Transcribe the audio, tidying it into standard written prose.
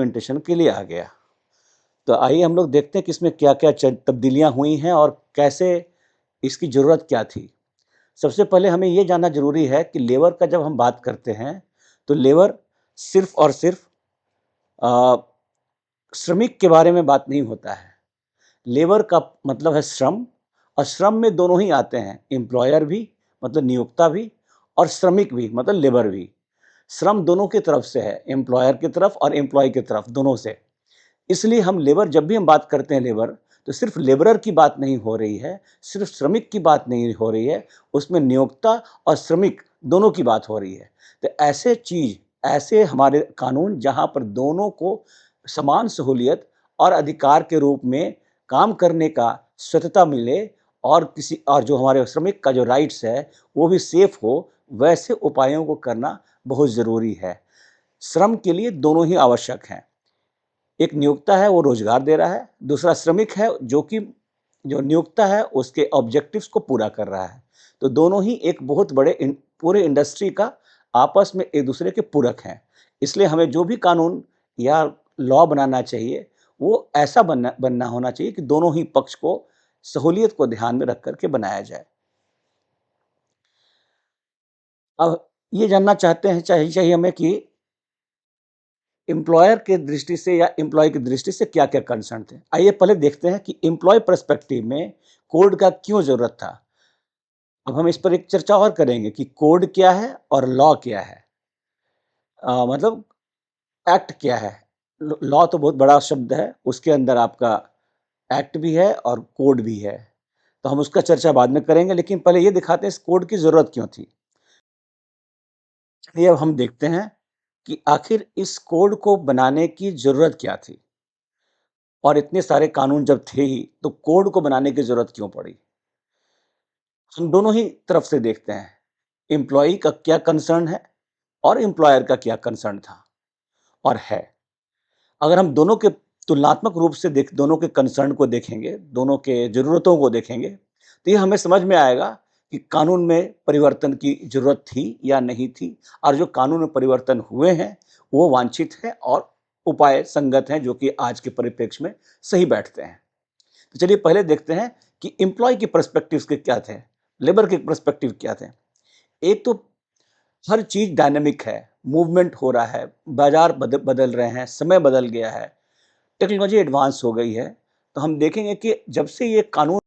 Implementation के लिए आ गया। तो आइए हम लोग देखते हैं कि इसमें क्या-क्या तब्दीलियाँ हुई हैं और कैसे इसकी ज़रूरत क्या थी। सबसे पहले हमें ये जानना ज़रूरी है कि लेबर का जब हम बात करते हैं, तो लेबर सिर्फ़ और सिर्फ़ अ, श्रमिक के बारे में बात नहीं होता है। लेबर का मतलब है श्रम और श्रम में दोनों ही आते हैं, एम्प्लॉयर भी मतलब नियोक्ता भी और श्रमिक भी मतलब लेबर भी। श्रम दोनों की तरफ से है, एम्प्लॉयर की तरफ और एम्प्लॉयी की तरफ, दोनों से। इसलिए हम लेबर जब भी हम बात करते हैं लेबर, तो सिर्फ लेबरर की बात नहीं हो रही है, सिर्फ श्रमिक की बात नहीं हो रही है, उसमें नियोक्ता और श्रमिक दोनों की बात हो रही है। तो ऐसे हमारे कानून जहाँ पर दोनों को समान सहूलियत और अधिकार के रूप में काम करने का स्वतंत्रता मिले और जो हमारे श्रमिक का जो राइट्स है, वो भी सेफ हो, वैसे उपायों को करना बहुत ज़रूरी है। श्रम के लिए दोनों ही आवश्यक हैं। एक नियोक्ता है वो रोजगार दे रहा है, दूसरा श्रमिक है जो नियोक्ता है उसके ऑब्जेक्टिव्स को पूरा कर रहा है। तो दोनों ही एक बहुत बड़े पूरे इंडस्ट्री का आपस में एक दूसरे के पूरक हैं। इसलिए हमें जो भी कानून या लॉ बनाना चाहिए, वो ऐसा बनना होना चाहिए कि दोनों ही पक्ष को सहूलियत को ध्यान में रख कर के बनाया जाए। अब ये जानना चाहते हैं चाहिए हमें कि एम्प्लॉयर के दृष्टि से या एम्प्लॉय की दृष्टि से क्या-क्या कंसर्न थे। आइए पहले देखते हैं कि एम्प्लॉय पर्सपेक्टिव में कोड का क्यों ज़रूरत था। अब हम इस पर एक चर्चा और करेंगे कि कोड क्या है और लॉ क्या है। मतलब एक्ट क्या है। लॉ तो बहुत बड़ा शब्द है, उसके अंदर आपका एक्ट भी है और कोड भी है। तो हम उसका चर्चा बाद में करेंगे, लेकिन पहले ये दिखाते हैं इस कोड की ज़रूरत क्यों थी। चलिए अब हम देखते हैं कि आखिर इस कोड को बनाने की ज़रूरत क्या थी। और इतने सारे कानून जब थे ही, तो कोड को बनाने की ज़रूरत क्यों पड़ी? हम दोनों ही तरफ से देखते हैं, एम्प्लॉयी का क्या कंसर्न है और एम्प्लॉयर का क्या कंसर्न था और है। अगर हम दोनों के तुलनात्मक रूप से दोनों के कंसर्न को देखेंगे, दोनों के ज़रूरतों को देखेंगे, तो ये हमें समझ में आएगा कि कानून में परिवर्तन की ज़रूरत थी या नहीं थी और जो कानून में परिवर्तन हुए हैं, वो वांछित हैं और उपाय संगत हैं, जो कि आज के परिप्रेक्ष्य में सही बैठते हैं। तो चलिए पहले देखते हैं कि एम्प्लॉय के पर्सपेक्टिव्स के क्या थे, लेबर के पर्सपेक्टिव क्या थे। एक तो हर चीज़ डायनामिक है, मूवमेंट हो रहा है, बाज़ार बदल रहे हैं, समय बदल गया है, टेक्नोलॉजी एडवांस हो गई है। तो हम देखेंगे कि जब से ये कानून